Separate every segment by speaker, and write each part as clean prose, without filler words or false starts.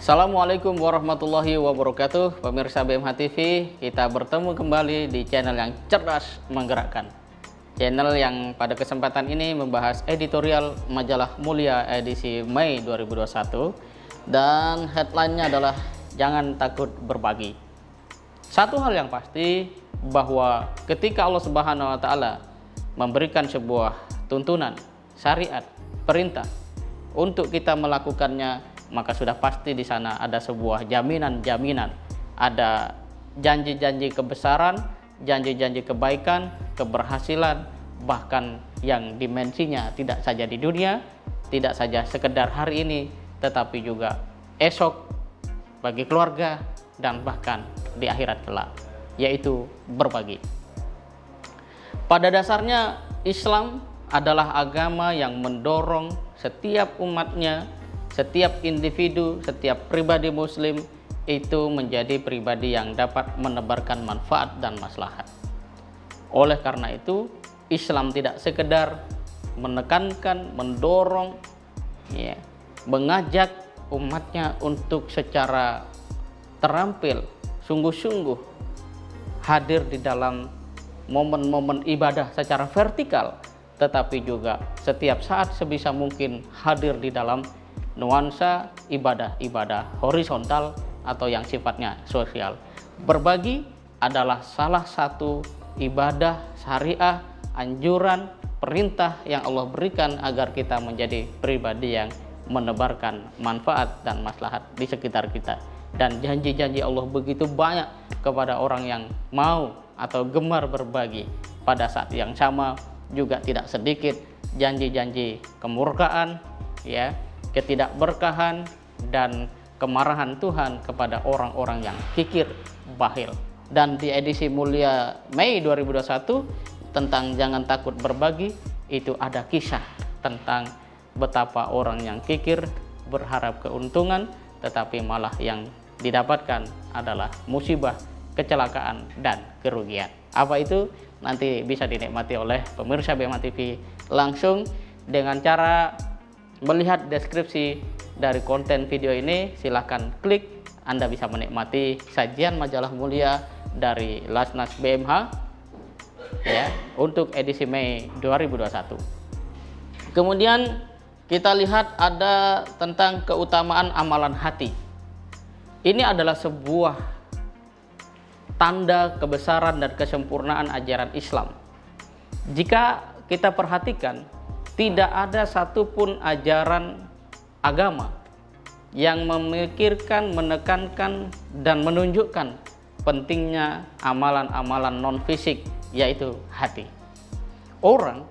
Speaker 1: Assalamualaikum warahmatullahi wabarakatuh. Pemirsa BMH TV, kita bertemu kembali di channel yang cerdas menggerakkan. Channel yang pada kesempatan ini membahas editorial majalah Mulia edisi Mei 2021. Dan headline-nya adalah jangan takut berbagi. Satu hal yang pasti bahwa ketika Allah Subhanahu wa taala memberikan sebuah tuntunan, syariat, perintah untuk kita melakukannya, maka sudah pasti di sana ada sebuah jaminan-jaminan, ada janji-janji kebesaran, janji-janji kebaikan, keberhasilan, bahkan yang dimensinya tidak saja di dunia, tidak saja sekedar hari ini, tetapi juga esok bagi keluarga dan bahkan di akhirat kelak, yaitu berbagi. Pada dasarnya Islam adalah agama yang mendorong setiap umatnya, setiap individu, setiap pribadi muslim itu menjadi pribadi yang dapat menebarkan manfaat dan maslahat. Oleh karena itu, Islam tidak sekedar menekankan, mendorong, mengajak umatnya untuk secara terampil, sungguh-sungguh hadir di dalam momen-momen ibadah secara vertikal, tetapi juga setiap saat sebisa mungkin hadir di dalam nuansa ibadah-ibadah horizontal atau yang sifatnya sosial. Berbagi adalah salah satu ibadah syariah, anjuran, perintah yang Allah berikan agar kita menjadi pribadi yang menebarkan manfaat dan maslahat di sekitar kita. Dan janji-janji Allah begitu banyak kepada orang yang mau atau gemar berbagi. Pada saat yang sama juga tidak sedikit janji-janji kemurkaan, ketidakberkahan dan kemarahan Tuhan kepada orang-orang yang kikir, bakhil. Dan di edisi Mulia Mei 2021 tentang jangan takut berbagi, itu ada kisah tentang betapa orang yang kikir berharap keuntungan, tetapi malah yang didapatkan adalah musibah, kecelakaan, dan kerugian. Apa itu? Nanti bisa dinikmati oleh pemirsa BMH TV langsung dengan cara melihat deskripsi dari konten video ini. Silahkan klik, Anda bisa menikmati sajian majalah Mulia dari Lasnas BMH untuk edisi Mei 2021. Kemudian kita lihat ada tentang keutamaan amalan hati. Ini adalah sebuah tanda kebesaran dan kesempurnaan ajaran Islam. Jika kita perhatikan, tidak ada satupun ajaran agama yang memikirkan, menekankan, dan menunjukkan pentingnya amalan-amalan non-fisik, yaitu hati. Orang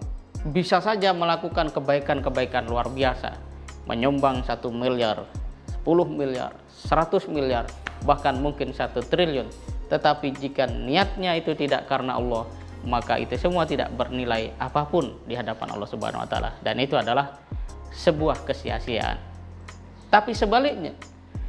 Speaker 1: bisa saja melakukan kebaikan-kebaikan luar biasa, menyumbang 1 miliar, 10 miliar, 100 miliar, bahkan mungkin 1 triliun. Tetapi jika niatnya itu tidak karena Allah, maka itu semua tidak bernilai apapun di hadapan Allah Subhanahu wa taala, dan itu adalah sebuah kesia-siaan. Tapi sebaliknya,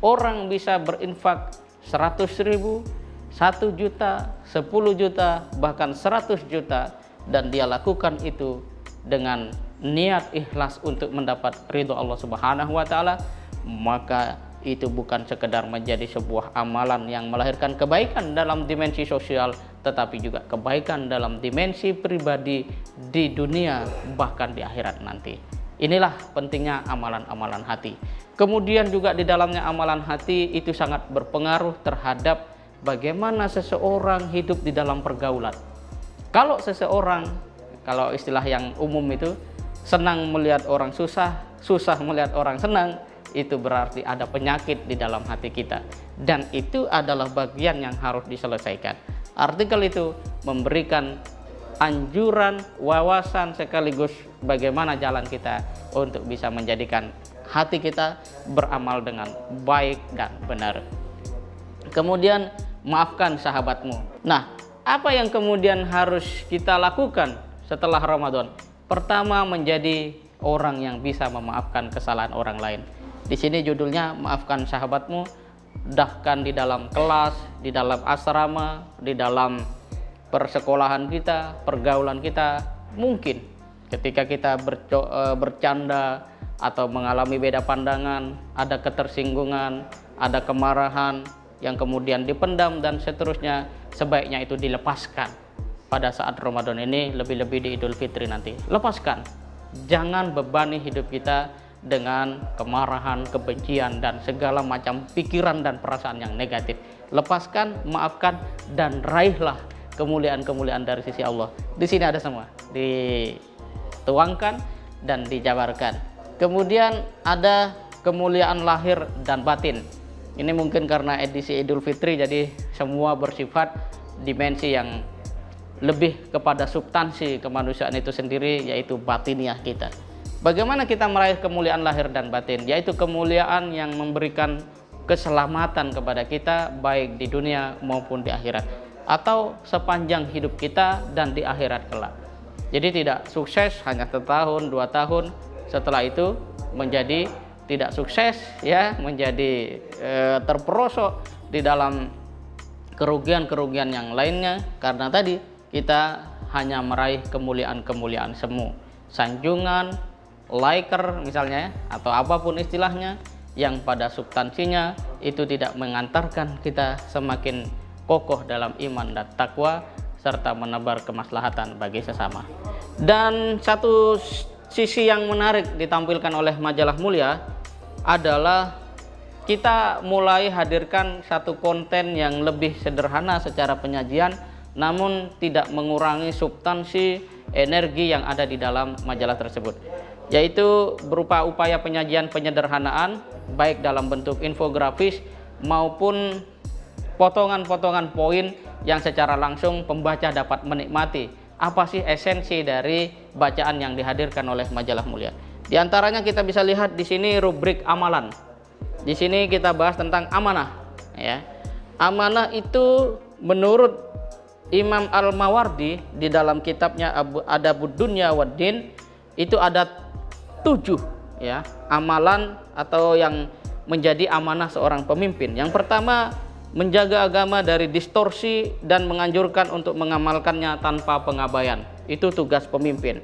Speaker 1: orang bisa berinfak 100.000, 1 juta, 10 juta, bahkan 100 juta, dan dia lakukan itu dengan niat ikhlas untuk mendapat ridho Allah Subhanahu wa taala, maka itu bukan sekedar menjadi sebuah amalan yang melahirkan kebaikan dalam dimensi sosial, tetapi juga kebaikan dalam dimensi pribadi di dunia, bahkan di akhirat nanti. Inilah pentingnya amalan-amalan hati. Kemudian juga di dalamnya amalan hati itu sangat berpengaruh terhadap bagaimana seseorang hidup di dalam pergaulan. Kalau seseorang, kalau istilah yang umum itu, senang melihat orang susah, susah melihat orang senang, itu berarti ada penyakit di dalam hati kita, dan itu adalah bagian yang harus diselesaikan. Artikel itu memberikan anjuran, wawasan, sekaligus bagaimana jalan kita untuk bisa menjadikan hati kita beramal dengan baik dan benar. Kemudian maafkan sahabatmu. Nah, apa yang kemudian harus kita lakukan setelah Ramadan? Pertama, menjadi orang yang bisa memaafkan kesalahan orang lain. Di sini judulnya maafkan sahabatmu, bahkan di dalam kelas, di dalam asrama, di dalam persekolahan kita, pergaulan kita, mungkin ketika kita bercanda atau mengalami beda pandangan, ada ketersinggungan, ada kemarahan yang kemudian dipendam dan seterusnya, sebaiknya itu dilepaskan pada saat Ramadan ini, lebih-lebih di Idul Fitri nanti. Lepaskan, jangan bebani hidup kita dengan kemarahan, kebencian, dan segala macam pikiran dan perasaan yang negatif. Lepaskan, maafkan, dan raihlah kemuliaan-kemuliaan dari sisi Allah. Di sini ada semua, dituangkan dan dijabarkan. Kemudian ada kemuliaan lahir dan batin. Ini mungkin karena edisi Idul Fitri, jadi semua bersifat dimensi yang lebih kepada substansi kemanusiaan itu sendiri, yaitu batiniah kita. Bagaimana kita meraih kemuliaan lahir dan batin? Yaitu kemuliaan yang memberikan keselamatan kepada kita, baik di dunia maupun di akhirat, atau sepanjang hidup kita dan di akhirat kelak. Jadi tidak sukses hanya setahun, 2 tahun, setelah itu menjadi tidak sukses, ya, menjadi terperosok di dalam kerugian-kerugian yang lainnya, karena tadi kita hanya meraih kemuliaan-kemuliaan semu, sanjungan, liker misalnya, atau apapun istilahnya, yang pada substansinya itu tidak mengantarkan kita semakin kokoh dalam iman dan takwa serta menebar kemaslahatan bagi sesama. Dan satu sisi yang menarik ditampilkan oleh majalah Mulia adalah kita mulai hadirkan satu konten yang lebih sederhana secara penyajian, namun tidak mengurangi substansi energi yang ada di dalam majalah tersebut, yaitu berupa upaya penyajian penyederhanaan baik dalam bentuk infografis maupun potongan-potongan poin yang secara langsung pembaca dapat menikmati apa sih esensi dari bacaan yang dihadirkan oleh majalah Mulia. Di antaranya kita bisa lihat di sini rubrik amalan. Di sini kita bahas tentang amanah, ya. Amanah itu menurut Imam Al-Mawardi di dalam kitabnya Adabud Dunya wad Din itu ada 7, ya, amalan atau yang menjadi amanah seorang pemimpin. Yang pertama, menjaga agama dari distorsi dan menganjurkan untuk mengamalkannya tanpa pengabaian. Itu tugas pemimpin.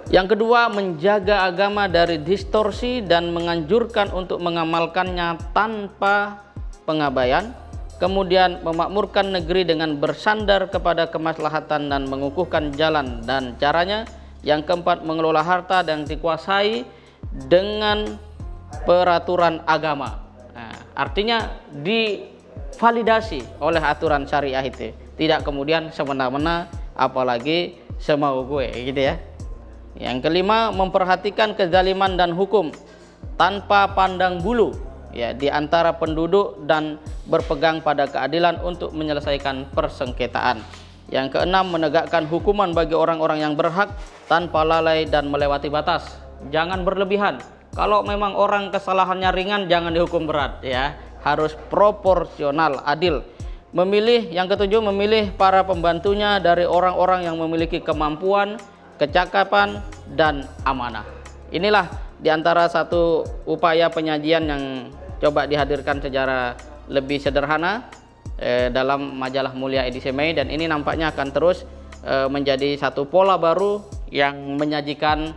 Speaker 1: Yang kedua, menjaga agama dari distorsi dan menganjurkan untuk mengamalkannya tanpa pengabaian. Kemudian memakmurkan negeri dengan bersandar kepada kemaslahatan dan mengukuhkan jalan dan caranya. Yang keempat, mengelola harta yang dikuasai dengan peraturan agama. Nah, artinya divalidasi oleh aturan syariah itu, tidak kemudian semena-mena apalagi semau gue, gitu ya. Yang kelima, memperhatikan kezaliman dan hukum tanpa pandang bulu, ya, di antara penduduk dan berpegang pada keadilan untuk menyelesaikan persengketaan. Yang keenam, menegakkan hukuman bagi orang-orang yang berhak tanpa lalai dan melewati batas. Jangan berlebihan. Kalau memang orang kesalahannya ringan, jangan dihukum berat, ya. Harus proporsional, adil. Yang ketujuh, memilih para pembantunya dari orang-orang yang memiliki kemampuan, kecakapan, dan amanah. Inilah diantara satu upaya penyajian yang coba dihadirkan secara lebih sederhana dalam majalah Mulia edisi Mei, dan ini nampaknya akan terus menjadi satu pola baru yang menyajikan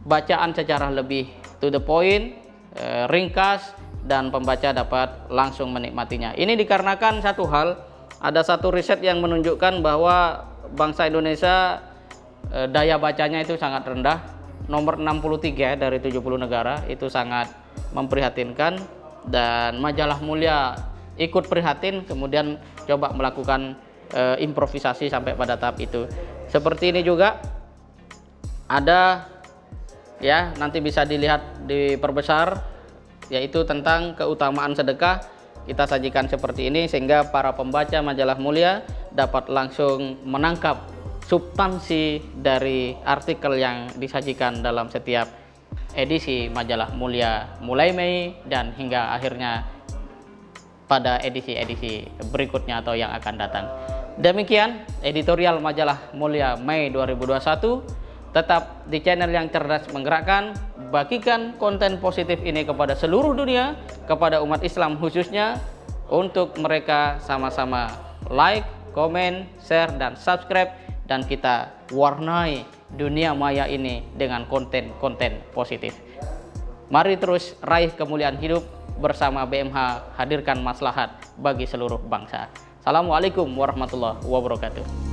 Speaker 1: bacaan secara lebih to the point, ringkas, dan pembaca dapat langsung menikmatinya. Ini dikarenakan satu hal, ada satu riset yang menunjukkan bahwa bangsa Indonesia daya bacanya itu sangat rendah, nomor 63 dari 70 negara, itu sangat memprihatinkan, dan majalah Mulia ikut prihatin, kemudian coba melakukan improvisasi sampai pada tahap itu. Seperti ini juga ada, ya, nanti bisa dilihat diperbesar, yaitu tentang keutamaan sedekah. Kita sajikan seperti ini sehingga para pembaca majalah Mulia dapat langsung menangkap substansi dari artikel yang disajikan dalam setiap edisi majalah Mulia mulai Mei dan hingga akhirnya pada edisi-edisi berikutnya atau yang akan datang. Demikian editorial majalah Mulia Mei 2021. Tetap di channel yang cerdas menggerakkan, bagikan konten positif ini kepada seluruh dunia, kepada umat Islam khususnya, untuk mereka sama-sama like, komen, share, dan subscribe, dan kita warnai dunia maya ini dengan konten-konten positif. Mari terus raih kemuliaan hidup bersama BMH, hadirkan maslahat bagi seluruh bangsa. Assalamualaikum warahmatullahi wabarakatuh.